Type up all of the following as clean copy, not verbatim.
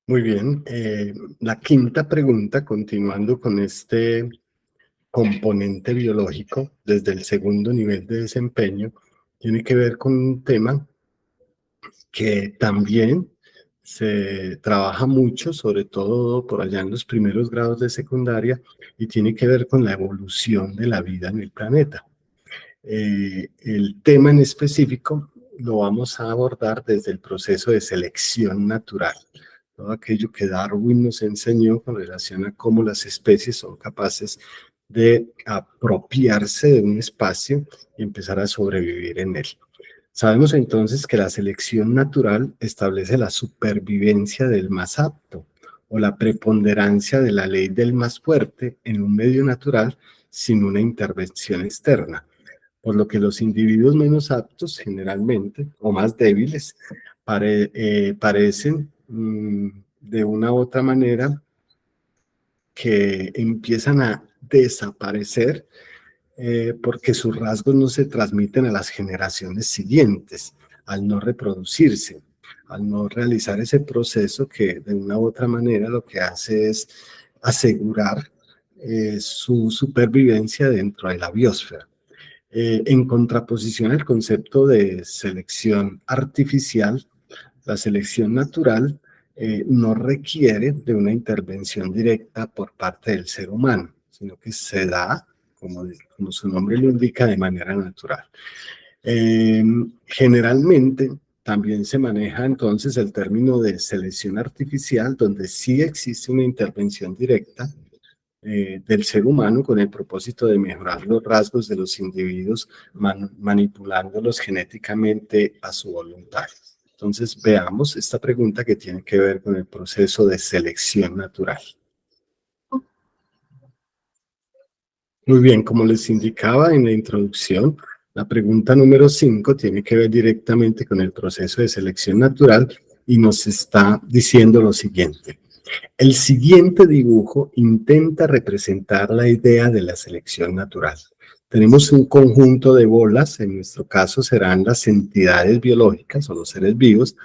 Muy bien. La quinta pregunta, continuando con este componente biológico desde el segundo nivel de desempeño, tiene que ver con un tema que también se trabaja mucho, sobre todo por allá en los primeros grados de secundaria, y tiene que ver con la evolución de la vida en el planeta. El tema en específico lo vamos a abordar desde el proceso de selección natural, todo aquello que Darwin nos enseñó con relación a cómo las especies son capaces de apropiarse de un espacio y empezar a sobrevivir en él. Sabemos entonces que la selección natural establece la supervivencia del más apto o la preponderancia de la ley del más fuerte en un medio natural sin una intervención externa, por lo que los individuos menos aptos generalmente o más débiles parecen de una u otra manera que empiezan a desaparecer porque sus rasgos no se transmiten a las generaciones siguientes, al no reproducirse, al no realizar ese proceso que de una u otra manera lo que hace es asegurar su supervivencia dentro de la biosfera. En contraposición al concepto de selección artificial, la selección natural no requiere de una intervención directa por parte del ser humano, sino que se da, como su nombre lo indica, de manera natural. Generalmente también se maneja entonces el término de selección artificial, donde sí existe una intervención directa del ser humano con el propósito de mejorar los rasgos de los individuos manipulándolos genéticamente a su voluntad. Entonces veamos esta pregunta que tiene que ver con el proceso de selección natural. Muy bien, como les indicaba en la introducción, la pregunta número 5 tiene que ver directamente con el proceso de selección natural y nos está diciendo lo siguiente. El siguiente dibujo intenta representar la idea de la selección natural. Tenemos un conjunto de bolas, en nuestro caso serán las entidades biológicas o los seres vivos.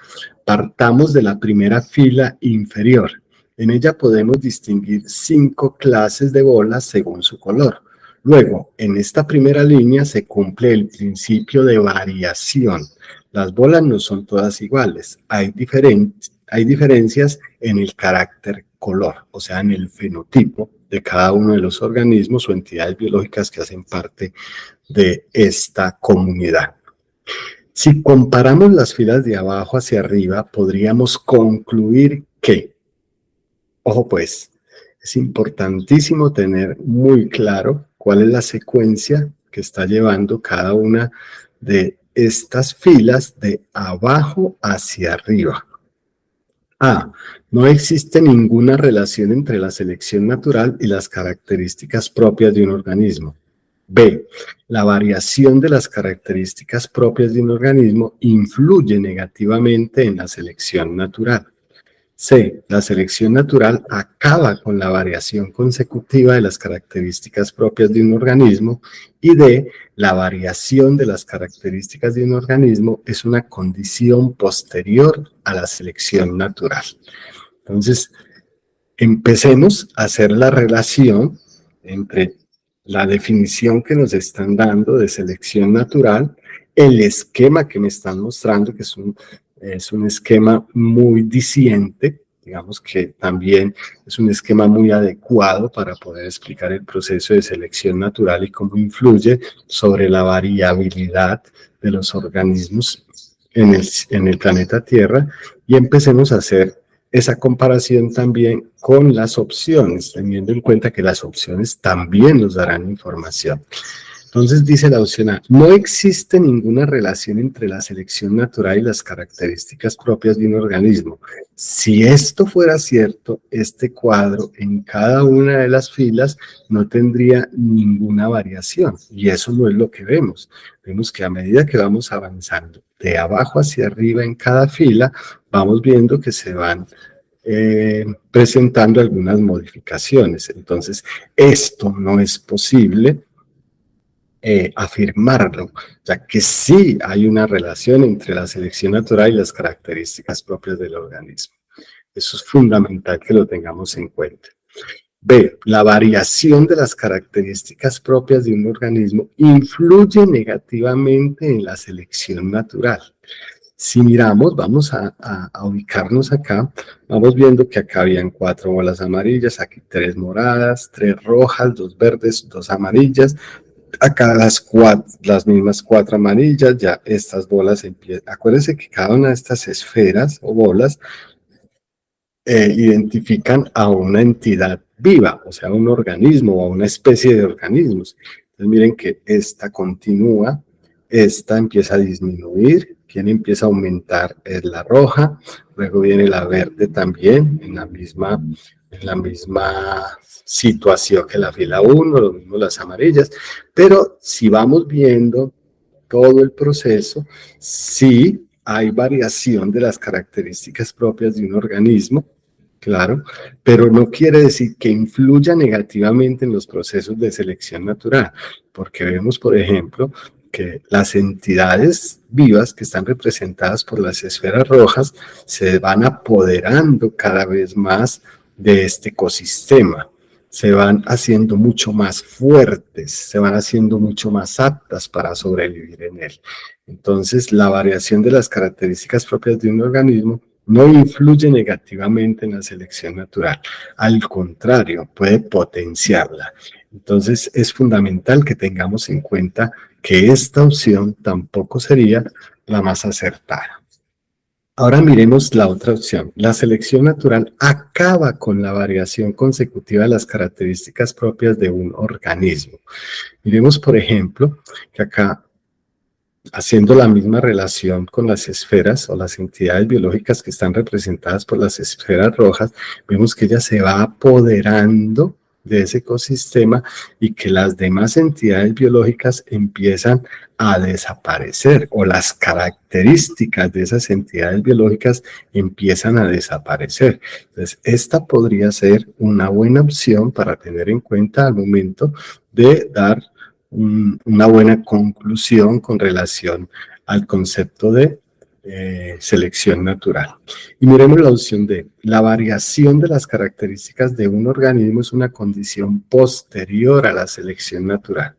Partamos de la primera fila inferior. En ella podemos distinguir 5 clases de bolas según su color. Luego, en esta primera línea se cumple el principio de variación. Las bolas no son todas iguales, hay diferencias en el carácter color, o sea, en el fenotipo de cada uno de los organismos o entidades biológicas que hacen parte de esta comunidad. Si comparamos las filas de abajo hacia arriba, podríamos concluir que, ojo pues, es importantísimo tener muy claro cuál es la secuencia que está llevando cada una de estas filas de abajo hacia arriba. A. No existe ninguna relación entre la selección natural y las características propias de un organismo. B. La variación de las características propias de un organismo influye negativamente en la selección natural. C. La selección natural acaba con la variación consecutiva de las características propias de un organismo. Y D. La variación de las características de un organismo es una condición posterior a la selección natural. Entonces, empecemos a hacer la relación entre la definición que nos están dando de selección natural, el esquema que me están mostrando, que es un esquema muy diciente, digamos que también es un esquema muy adecuado para poder explicar el proceso de selección natural y cómo influye sobre la variabilidad de los organismos en el planeta Tierra, y empecemos a hacer esa comparación también con las opciones, teniendo en cuenta que las opciones también nos darán información. Entonces dice la opción A, no existe ninguna relación entre la selección natural y las características propias de un organismo. Si esto fuera cierto, este cuadro en cada una de las filas no tendría ninguna variación, y eso no es lo que vemos. Vemos que a medida que vamos avanzando de abajo hacia arriba en cada fila, vamos viendo que se van presentando algunas modificaciones. Entonces, esto no es posible afirmarlo, ya que sí hay una relación entre la selección natural y las características propias del organismo. Eso es fundamental que lo tengamos en cuenta. B. La variación de las características propias de un organismo influye negativamente en la selección natural. Si miramos, vamos a ubicarnos acá, vamos viendo que acá habían 4 bolas amarillas, aquí 3 moradas, 3 rojas, 2 verdes, 2 amarillas, acá las mismas 4 amarillas, ya estas bolas empiezan. Acuérdense que cada una de estas esferas o bolas identifican a una entidad viva, o sea, un organismo o una especie de organismos. Entonces miren que esta continúa, esta empieza a disminuir, quien empieza a aumentar es la roja, luego viene la verde también en la misma situación que la fila 1, lo mismo las amarillas, pero si vamos viendo todo el proceso, sí hay variación de las características propias de un organismo, claro, pero no quiere decir que influya negativamente en los procesos de selección natural, porque vemos, por ejemplo, que las entidades vivas que están representadas por las esferas rojas se van apoderando cada vez más de este ecosistema, se van haciendo mucho más fuertes, se van haciendo mucho más aptas para sobrevivir en él. Entonces, la variación de las características propias de un organismo no influye negativamente en la selección natural, al contrario, puede potenciarla. Entonces, es fundamental que tengamos en cuenta que esta opción tampoco sería la más acertada. Ahora miremos la otra opción. La selección natural acaba con la variación consecutiva de las características propias de un organismo. Miremos, por ejemplo, que acá, haciendo la misma relación con las esferas o las entidades biológicas que están representadas por las esferas rojas, vemos que ella se va apoderando de ese ecosistema y que las demás entidades biológicas empiezan a desaparecer o las características de esas entidades biológicas empiezan a desaparecer. Entonces, esta podría ser una buena opción para tener en cuenta al momento de dar una buena conclusión con relación al concepto de selección natural. Y miremos la opción D. La variación de las características de un organismo es una condición posterior a la selección natural.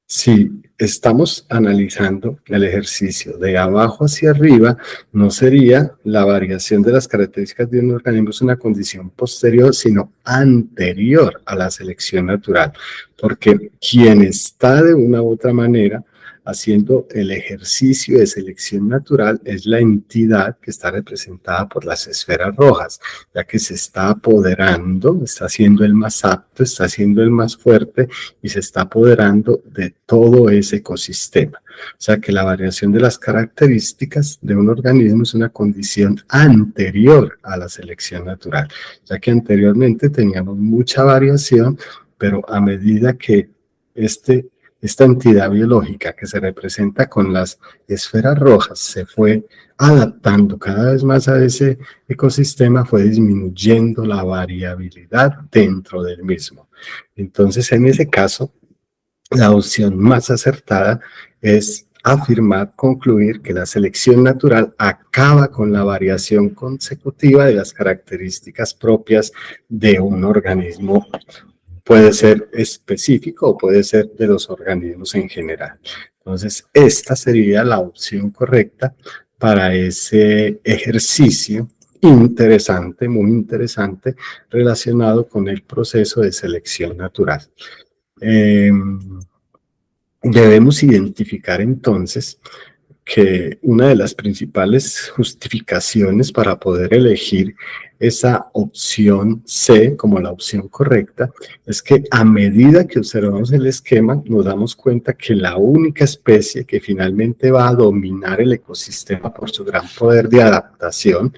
Si estamos analizando el ejercicio de abajo hacia arriba, no sería la variación de las características de un organismo es una condición posterior, sino anterior a la selección natural, porque quien está de una u otra manera haciendo el ejercicio de selección natural es la entidad que está representada por las esferas rojas, ya que se está apoderando, está siendo el más apto, está siendo el más fuerte y se está apoderando de todo ese ecosistema. O sea que la variación de las características de un organismo es una condición anterior a la selección natural, ya que anteriormente teníamos mucha variación, pero a medida que esta entidad biológica que se representa con las esferas rojas se fue adaptando cada vez más a ese ecosistema, fue disminuyendo la variabilidad dentro del mismo. Entonces, en ese caso, la opción más acertada es afirmar, concluir que la selección natural acaba con la variación consecutiva de las características propias de un organismo. Puede ser específico o puede ser de los organismos en general. Entonces, esta sería la opción correcta para ese ejercicio interesante, muy interesante, relacionado con el proceso de selección natural. Debemos identificar entonces que una de las principales justificaciones para poder elegir esa opción C como la opción correcta es que a medida que observamos el esquema nos damos cuenta que la única especie que finalmente va a dominar el ecosistema por su gran poder de adaptación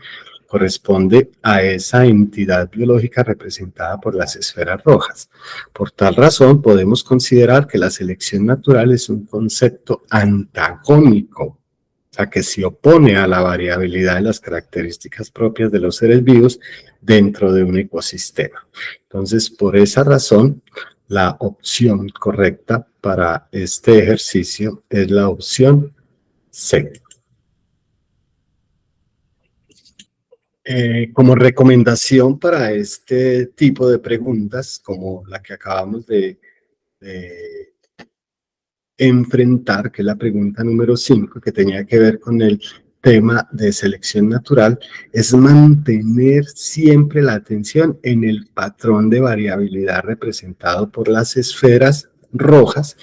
corresponde a esa entidad biológica representada por las esferas rojas. Por tal razón, podemos considerar que la selección natural es un concepto antagónico, o sea, que se opone a la variabilidad de las características propias de los seres vivos dentro de un ecosistema. Entonces, por esa razón, la opción correcta para este ejercicio es la opción C. Como recomendación para este tipo de preguntas, como la que acabamos de enfrentar, que es la pregunta número 5, que tenía que ver con el tema de selección natural, es mantener siempre la atención en el patrón de variabilidad representado por las esferas rojas,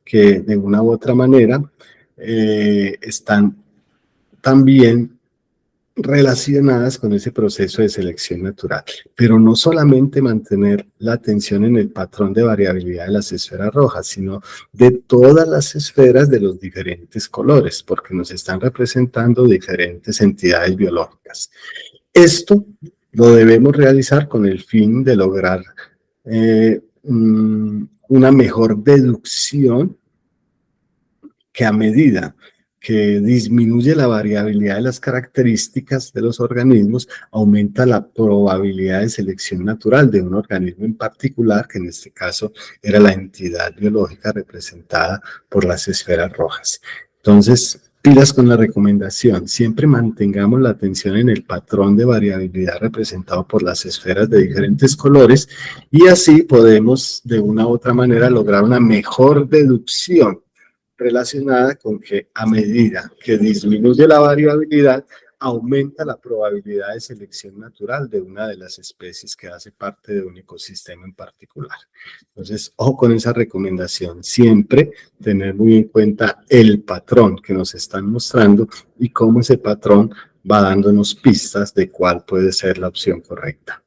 que de una u otra manera están también relacionadas con ese proceso de selección natural, pero no solamente mantener la atención en el patrón de variabilidad de las esferas rojas, sino de todas las esferas de los diferentes colores, porque nos están representando diferentes entidades biológicas. Esto lo debemos realizar con el fin de lograr una mejor deducción que a medida que disminuye la variabilidad de las características de los organismos, aumenta la probabilidad de selección natural de un organismo en particular, que en este caso era la entidad biológica representada por las esferas rojas. Entonces, pilas con la recomendación, siempre mantengamos la atención en el patrón de variabilidad representado por las esferas de diferentes colores y así podemos de una u otra manera lograr una mejor deducción relacionada con que a medida que disminuye la variabilidad, aumenta la probabilidad de selección natural de una de las especies que hace parte de un ecosistema en particular. Entonces, ojo con esa recomendación, siempre tener muy en cuenta el patrón que nos están mostrando y cómo ese patrón va dándonos pistas de cuál puede ser la opción correcta.